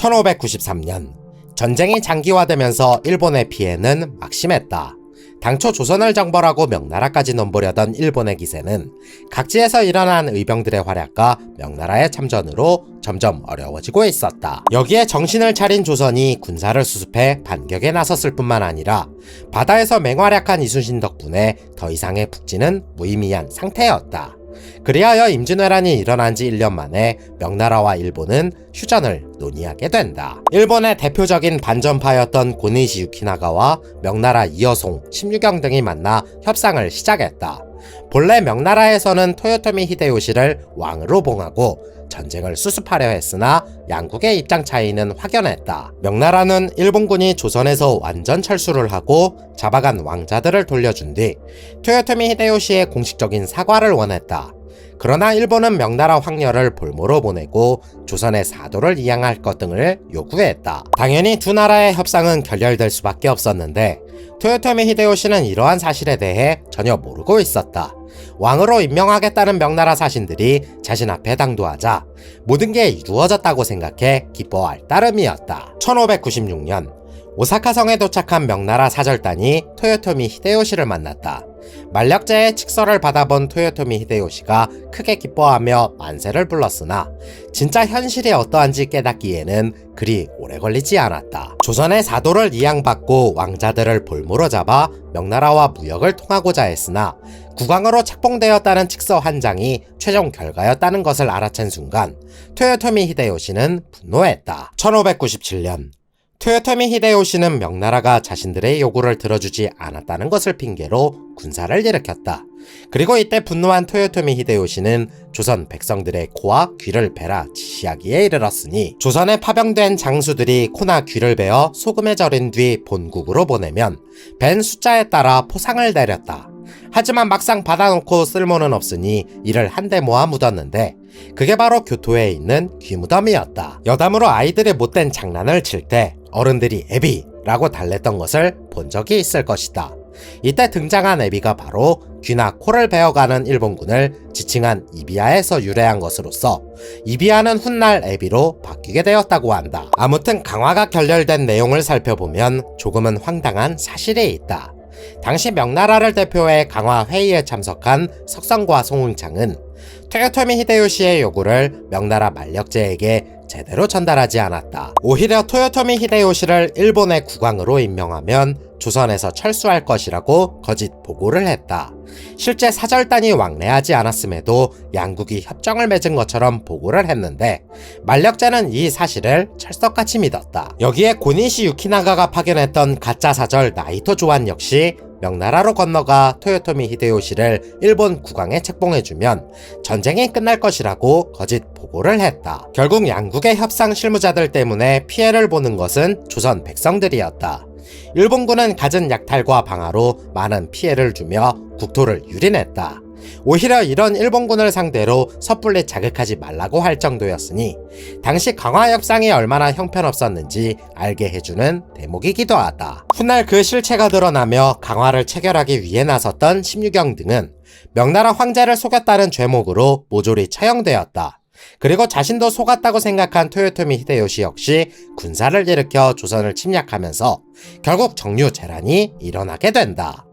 1593년 전쟁이 장기화되면서 일본의 피해는 막심했다. 당초 조선을 정벌하고 명나라까지 넘보려던 일본의 기세는 각지에서 일어난 의병들의 활약과 명나라의 참전으로 점점 어려워지고 있었다. 여기에 정신을 차린 조선이 군사를 수습해 반격에 나섰을 뿐만 아니라 바다에서 맹활약한 이순신 덕분에 더 이상의 북진은 무의미한 상태였다. 그리하여 임진왜란이 일어난 지 1년 만에 명나라와 일본은 휴전을 논의하게 된다. 일본의 대표적인 반전파였던 고니시 유키나가와 명나라 이여송, 심유경 등이 만나 협상을 시작했다. 본래 명나라에서는 토요토미 히데요시를 왕으로 봉하고 전쟁을 수습하려 했으나 양국의 입장 차이는 확연했다. 명나라는 일본군이 조선에서 완전 철수를 하고 잡아간 왕자들을 돌려준 뒤 토요토미 히데요시의 공식적인 사과를 원했다. 그러나 일본은 명나라 황녀를 볼모로 보내고 조선의 사도를 이양할 것 등을 요구했다. 당연히 두 나라의 협상은 결렬될 수밖에 없었는데 토요토미 히데요시는 이러한 사실에 대해 전혀 모르고 있었다. 왕으로 임명하겠다는 명나라 사신들이 자신 앞에 당도하자 모든 게 이루어졌다고 생각해 기뻐할 따름이었다. 1596년 오사카성에 도착한 명나라 사절단이 토요토미 히데요시를 만났다. 만력제의 칙서를 받아본 토요토미 히데요시가 크게 기뻐하며 만세를 불렀으나 진짜 현실이 어떠한지 깨닫기에는 그리 오래 걸리지 않았다. 조선의 사도를 이양받고 왕자들을 볼모로 잡아 명나라와 무역을 통하고자 했으나 국왕으로 책봉되었다는 칙서 한 장이 최종 결과였다는 것을 알아챈 순간 토요토미 히데요시는 분노했다. 1597년 토요토미 히데요시는 명나라가 자신들의 요구를 들어주지 않았다는 것을 핑계로 군사를 일으켰다. 그리고 이때 분노한 토요토미 히데요시는 조선 백성들의 코와 귀를 베라 지시하기에 이르렀으니 조선에 파병된 장수들이 코나 귀를 베어 소금에 절인 뒤 본국으로 보내면 벤 숫자에 따라 포상을 내렸다. 하지만 막상 받아놓고 쓸모는 없으니 이를 한데 모아 묻었는데 그게 바로 교토에 있는 귀무덤이었다. 여담으로 아이들이 못된 장난을 칠 때 어른들이 애비라고 달랬던 것을 본 적이 있을 것이다. 이때 등장한 애비가 바로 귀나 코를 베어가는 일본군을 지칭한 이비야에서 유래한 것으로서 이비야는 훗날 애비로 바뀌게 되었다고 한다. 아무튼 강화가 결렬된 내용을 살펴보면 조금은 황당한 사실이 있다. 당시 명나라를 대표해 강화 회의에 참석한 석성과 송웅창은 토요토미 히데요시의 요구를 명나라 만력제에게 제대로 전달하지 않았다. 오히려 토요토미 히데요시를 일본의 국왕으로 임명하면 조선에서 철수할 것이라고 거짓 보고를 했다. 실제 사절단이 왕래하지 않았음에도 양국이 협정을 맺은 것처럼 보고를 했는데 만력제는 이 사실을 철석같이 믿었다. 여기에 고니시 유키나가가 파견했던 가짜 사절 나이토 조안 역시 명나라로 건너가 토요토미 히데요시를 일본 국왕에 책봉해주면 전쟁이 끝날 것이라고 거짓 보고를 했다. 결국 양국의 협상 실무자들 때문에 피해를 보는 것은 조선 백성들이었다. 일본군은 갖은 약탈과 방화로 많은 피해를 주며 국토를 유린했다. 오히려 이런 일본군을 상대로 섣불리 자극하지 말라고 할 정도였으니 당시 강화 협상이 얼마나 형편없었는지 알게 해주는 대목이기도 하다. 훗날 그 실체가 드러나며 강화를 체결하기 위해 나섰던 심유경 등은 명나라 황제를 속였다는 죄목으로 모조리 처형되었다. 그리고 자신도 속았다고 생각한 토요토미 히데요시 역시 군사를 일으켜 조선을 침략하면서 결국 정유재란이 일어나게 된다.